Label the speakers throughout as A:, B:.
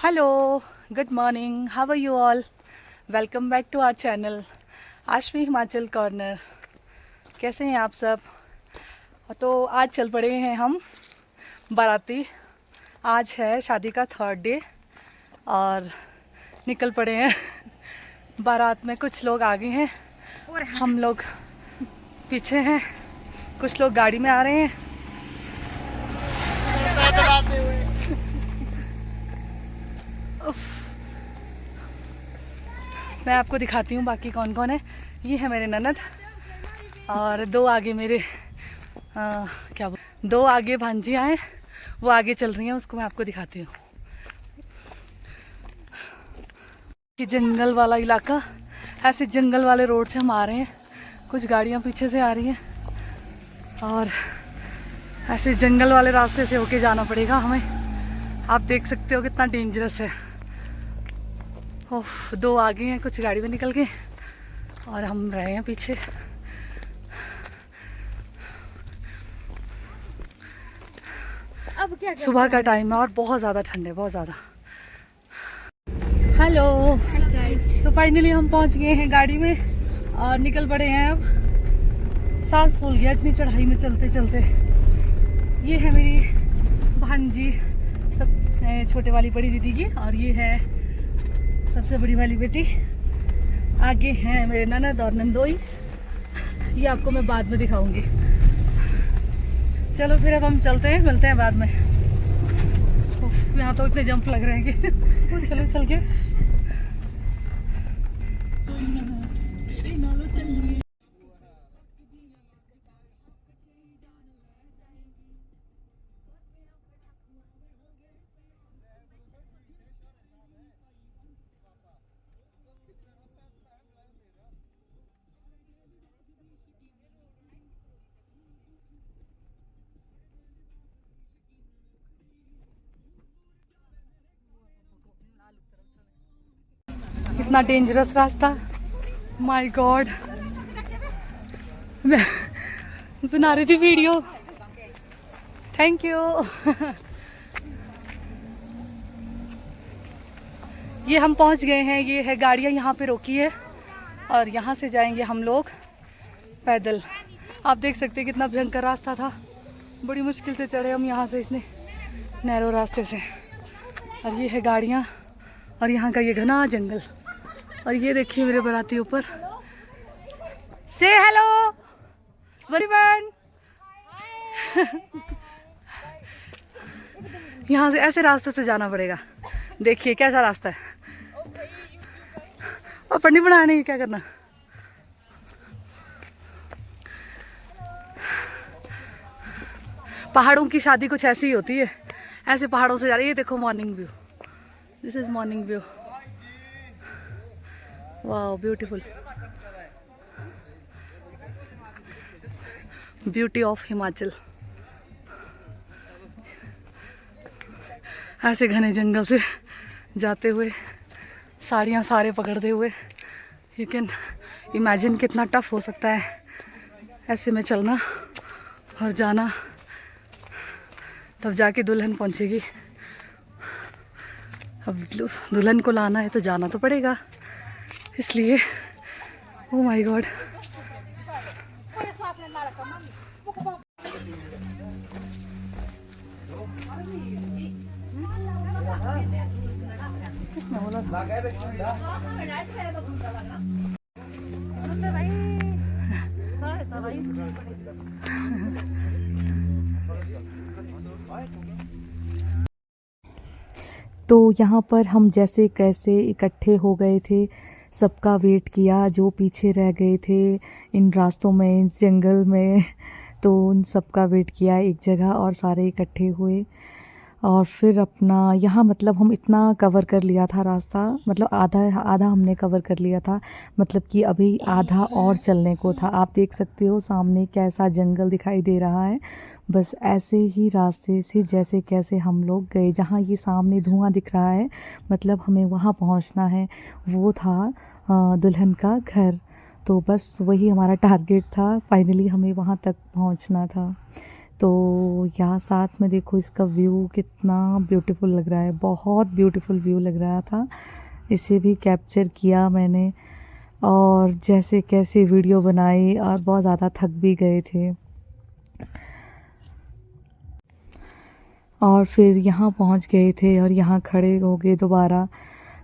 A: Hello, good morning, how are you all. Welcome back to our channel Ashvi Himachal corner. कैसे हैं आप सब। तो आज चल पड़े हैं हम बाराती। आज है शादी का 3rd डे और निकल पड़े हैं बारात में। कुछ लोग आगे हैं और हम लोग पीछे हैं। कुछ लोग गाड़ी में आ रहे हैं। मैं आपको दिखाती हूँ बाकी कौन कौन है। ये है मेरे ननद और दो आगे मेरे दो आगे भांजियाँ हैं, वो आगे चल रही हैं, उसको मैं आपको दिखाती हूँ। कि जंगल वाला इलाका, ऐसे जंगल वाले रोड से हम आ रहे हैं। कुछ गाड़ियाँ पीछे से आ रही हैं और ऐसे जंगल वाले रास्ते से होके जाना पड़ेगा हमें। आप देख सकते हो कितना डेंजरस है। ओह, दो आगे हैं, कुछ गाड़ी में निकल गए और हम रहे हैं पीछे।
B: अब क्या
A: सुबह का टाइम है और बहुत ज़्यादा ठंड है, बहुत ज़्यादा। हेलो, सो फाइनली हम पहुंच गए हैं गाड़ी में और निकल पड़े हैं। अब सांस फूल गया इतनी चढ़ाई में चलते चलते। ये है मेरी भांजी, सब छोटे वाली बड़ी दीदी की, और ये है सबसे बड़ी वाली बेटी। आगे हैं मेरे ननद और नंदोई। ये आपको मैं बाद में दिखाऊंगी। चलो फिर अब हम चलते हैं, मिलते हैं बाद में। यहाँ तो इतने जंप लग रहे हैं कि चलो चल के। इतना डेंजरस रास्ता, माय गॉड। मैं बना रही थी वीडियो, थैंक यू। ये हम पहुंच गए हैं। ये है गाड़ियाँ यहाँ पे रोकी है और यहाँ से जाएंगे हम लोग पैदल। आप देख सकते हैं कितना भयंकर रास्ता था। बड़ी मुश्किल से चढ़े हम यहाँ से इतने नैरो रास्ते से। और ये है गाड़ियाँ और यहाँ का ये घना जंगल। और ये देखिए मेरे बाराती ऊपर। से हेलो वरीवन। यहाँ से ऐसे रास्ते से जाना पड़ेगा। देखिए कैसा रास्ता है। और पन्नी बनाने की क्या करना। पहाड़ों की शादी कुछ ऐसी ही होती है। ऐसे पहाड़ों से जा रही है। ये देखो morning view, this is morning view. वाह, ब्यूटीफुल, ब्यूटी ऑफ हिमाचल। ऐसे घने जंगल से जाते हुए, साड़ियाँ सारे पकड़ते हुए। यू कैन इमेजिन कितना टफ हो सकता है ऐसे में चलना और जाना। तब जाके दुल्हन पहुंचेगी। अब दुल्हन को लाना है तो जाना तो पड़ेगा, इसलिए। Oh my God. किसने बोला था? तो यहाँ पर हम जैसे कैसे इकट्ठे हो गए थे, सबका वेट किया जो पीछे रह गए थे इन रास्तों में, इस जंगल में। तो उन सबका वेट किया एक जगह और सारे इकट्ठे हुए। और फिर अपना यहाँ मतलब हम इतना कवर कर लिया था रास्ता, मतलब आधा आधा हमने कवर कर लिया था। मतलब कि अभी आधा और चलने को था। आप देख सकते हो सामने कैसा जंगल दिखाई दे रहा है। बस ऐसे ही रास्ते से जैसे कैसे हम लोग गए। जहाँ ये सामने धुआं दिख रहा है, मतलब हमें वहाँ पहुँचना है। वो था दुल्हन का घर। तो बस वही हमारा टारगेट था। फाइनली हमें वहाँ तक पहुँचना था। तो यहाँ साथ में देखो इसका व्यू कितना ब्यूटीफुल लग रहा है, बहुत ब्यूटीफुल व्यू लग रहा था। इसे भी कैप्चर किया मैंने और जैसे कैसे वीडियो बनाई और बहुत ज़्यादा थक भी गए थे। और फिर यहाँ पहुँच गए थे और यहाँ खड़े हो गए दोबारा।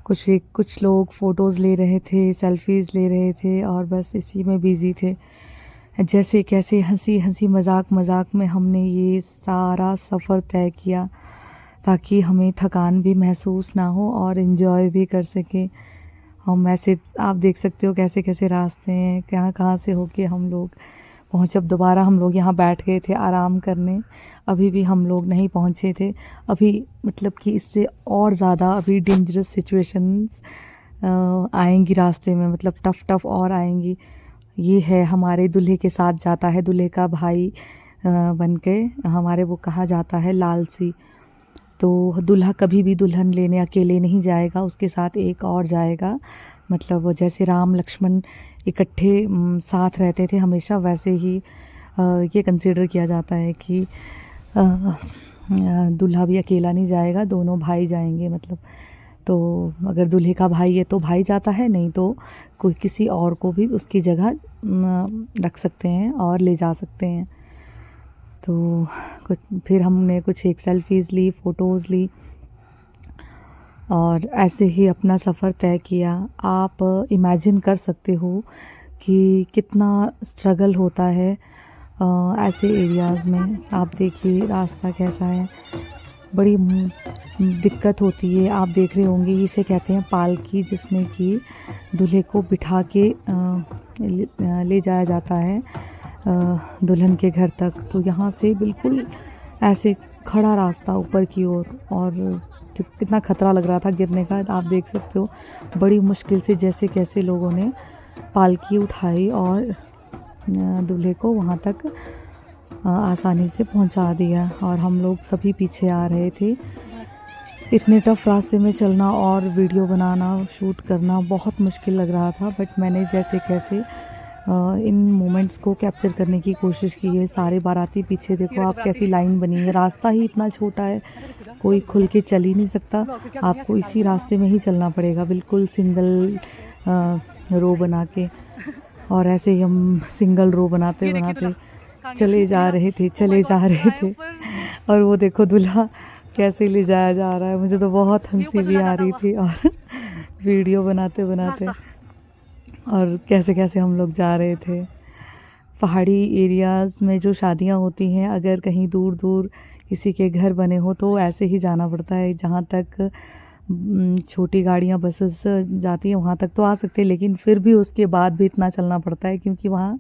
A: कुछ लोग फ़ोटोज़ ले रहे थे, सेल्फ़ीज़ ले रहे थे और बस इसी में बिज़ी थे। जैसे कैसे हंसी हंसी मजाक में हमने ये सारा सफ़र तय किया ताकि हमें थकान भी महसूस ना हो और इन्जॉय भी कर सकें हम। ऐसे आप देख सकते हो कैसे कैसे रास्ते हैं, कहाँ से होके हम लोग पहुँचे। अब दोबारा हम लोग यहाँ बैठ गए थे आराम करने। अभी भी हम लोग नहीं पहुँचे थे, अभी मतलब कि इससे और ज़्यादा अभी डेंजरस सिचुएशंस आएंगी रास्ते में, मतलब टफ़ और आएंगी। ये है हमारे दूल्हे के साथ जाता है, दूल्हे का भाई बन के हमारे, वो कहा जाता है लालसी। तो दूल्हा कभी भी दुल्हन लेने अकेले नहीं जाएगा, उसके साथ एक और जाएगा। मतलब जैसे राम लक्ष्मण इकट्ठे साथ रहते थे हमेशा, वैसे ही ये कंसिडर किया जाता है कि दूल्हा भी अकेला नहीं जाएगा, दोनों भाई जाएंगे। मतलब तो अगर दूल्हे का भाई है तो भाई जाता है, नहीं तो कोई किसी और को भी उसकी जगह रख सकते हैं और ले जा सकते हैं। तो फिर हमने कुछ एक सेल्फीज़ ली, फ़ोटोज़ ली और ऐसे ही अपना सफ़र तय किया। आप इमेजिन कर सकते हो कि कितना स्ट्रगल होता है ऐसे एरियाज़ में। आप देखिए रास्ता कैसा है, बड़ी दिक्कत होती है। आप देख रहे होंगे इसे कहते हैं पालकी, जिसमें कि दूल्हे को बिठा के ले जाया जाता है दुल्हन के घर तक। तो यहाँ से बिल्कुल ऐसे खड़ा रास्ता ऊपर की ओर और कितना खतरा लग रहा था गिरने का, आप देख सकते हो। बड़ी मुश्किल से जैसे कैसे लोगों ने पालकी उठाई और दूल्हे को वहाँ तक आसानी से पहुंचा दिया और हम लोग सभी पीछे आ रहे थे। इतने टफ रास्ते में चलना और वीडियो बनाना, शूट करना बहुत मुश्किल लग रहा था, बट मैंने जैसे कैसे इन मोमेंट्स को कैप्चर करने की कोशिश की है। सारे बाराती पीछे देखो आप कैसी लाइन बनी है, रास्ता ही इतना छोटा है, कोई खुल के चल ही नहीं सकता, आपको इसी रास्ते में ही चलना पड़ेगा, बिल्कुल सिंगल रो बना के। और ऐसे ही हम सिंगल रो बनाते बनाते चले जा रहे थे। और वो देखो दूल्हा कैसे ले जाया जा रहा है, मुझे तो बहुत हंसी भी आ रही थी और वीडियो बनाते बनाते और कैसे कैसे हम लोग जा रहे थे। पहाड़ी एरियाज़ में जो शादियां होती हैं, अगर कहीं दूर दूर किसी के घर बने हो तो ऐसे ही जाना पड़ता है। जहाँ तक छोटी गाड़ियाँ बसेस जाती हैं वहाँ तक तो आ सकते हैं, लेकिन फिर भी उसके बाद भी इतना चलना पड़ता है क्योंकि वहाँ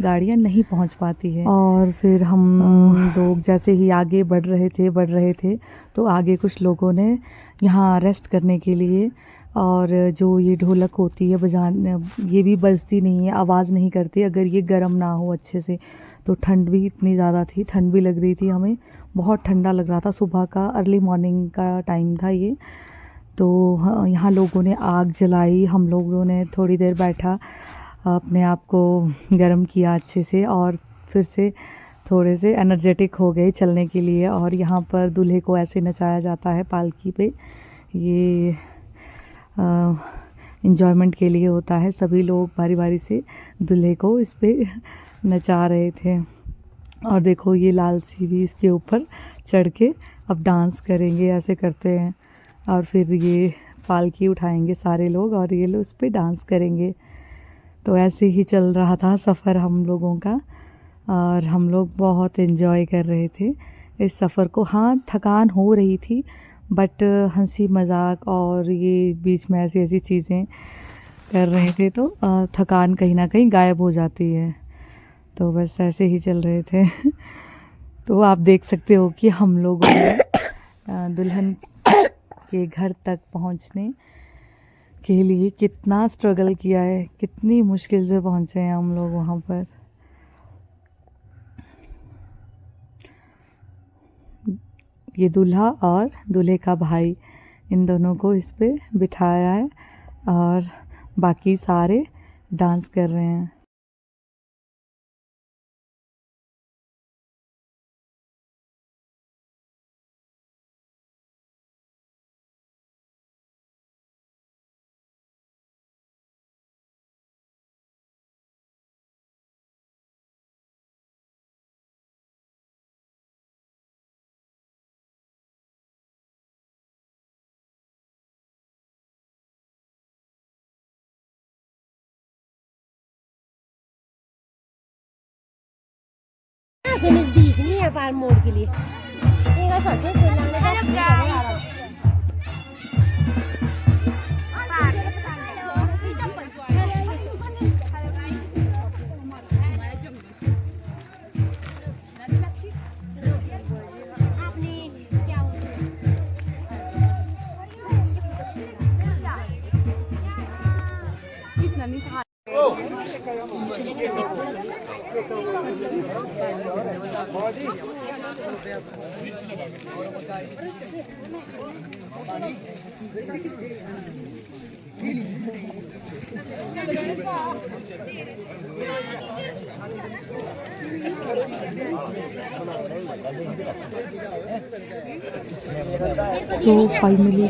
A: गाड़ियाँ नहीं पहुँच पाती है। और फिर हम लोग जैसे ही आगे बढ़ रहे थे तो आगे कुछ लोगों ने यहाँ रेस्ट करने के लिए, और जो ये ढोलक होती है बजाने, ये भी बजती नहीं है, आवाज़ नहीं करती अगर ये गर्म ना हो अच्छे से। तो ठंड भी इतनी ज़्यादा थी, ठंड भी लग रही थी हमें, बहुत ठंडा लग रहा था। सुबह का अर्ली मॉर्निंग का टाइम था ये। तो यहाँ लोगों ने आग जलाई, हम लोगों ने थोड़ी देर बैठा, अपने आप को गर्म किया अच्छे से और फिर से थोड़े से एनर्जेटिक हो गए चलने के लिए। और यहाँ पर दूल्हे को ऐसे नचाया जाता है पालकी पे, ये एंजॉयमेंट के लिए होता है। सभी लोग बारी बारी से दूल्हे को इस पे नचा रहे थे। और देखो ये लालसी भी इसके ऊपर चढ़ के अब डांस करेंगे, ऐसे करते हैं। और फिर ये पालकी उठाएंगे सारे लोग और ये लोग उस पर डांस करेंगे। तो ऐसे ही चल रहा था सफ़र हम लोगों का और हम लोग बहुत एंजॉय कर रहे थे इस सफ़र को। हाँ, थकान हो रही थी, बट हंसी मजाक और ये बीच में ऐसी ऐसी चीज़ें कर रहे थे तो थकान कहीं ना कहीं गायब हो जाती है। तो बस ऐसे ही चल रहे थे। तो आप देख सकते हो कि हम लोगों ने दुल्हन के घर तक पहुंचने के लिए कितना स्ट्रगल किया है, कितनी मुश्किल से पहुंचे हैं हम लोग वहाँ पर। ये दूल्हा और दूल्हे का भाई, इन दोनों को इस पे बिठाया है और बाकी सारे डांस कर रहे हैं।
C: से नजदीक नहीं है पार मोड़ के लिए ये का सोचे कोई लगने का नहीं आ रहा
A: So finally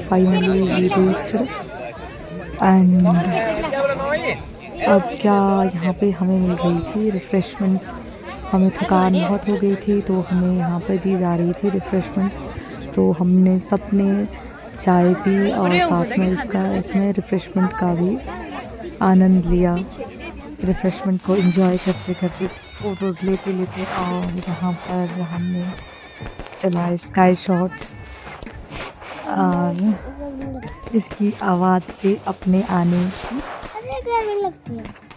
A: we reached and अब क्या यहाँ पे हमें मिल रही थी रिफ़्रेशमेंट्स। हमें थकान बहुत हो गई थी तो हमें यहाँ पे दी जा रही थी रिफ़्रेशमेंट्स। तो हमने सबने चाय पी और साथ में इसमें रिफ़्रेशमेंट का भी आनंद लिया। रिफ़्रेशमेंट को एंजॉय करते करते फ़ोटोज़ लेते लेते और यहाँ पर हमने चलाए स्काई शॉट्स और इसकी आवाज़ से अपने आने
C: अरे गर्मी लगती है।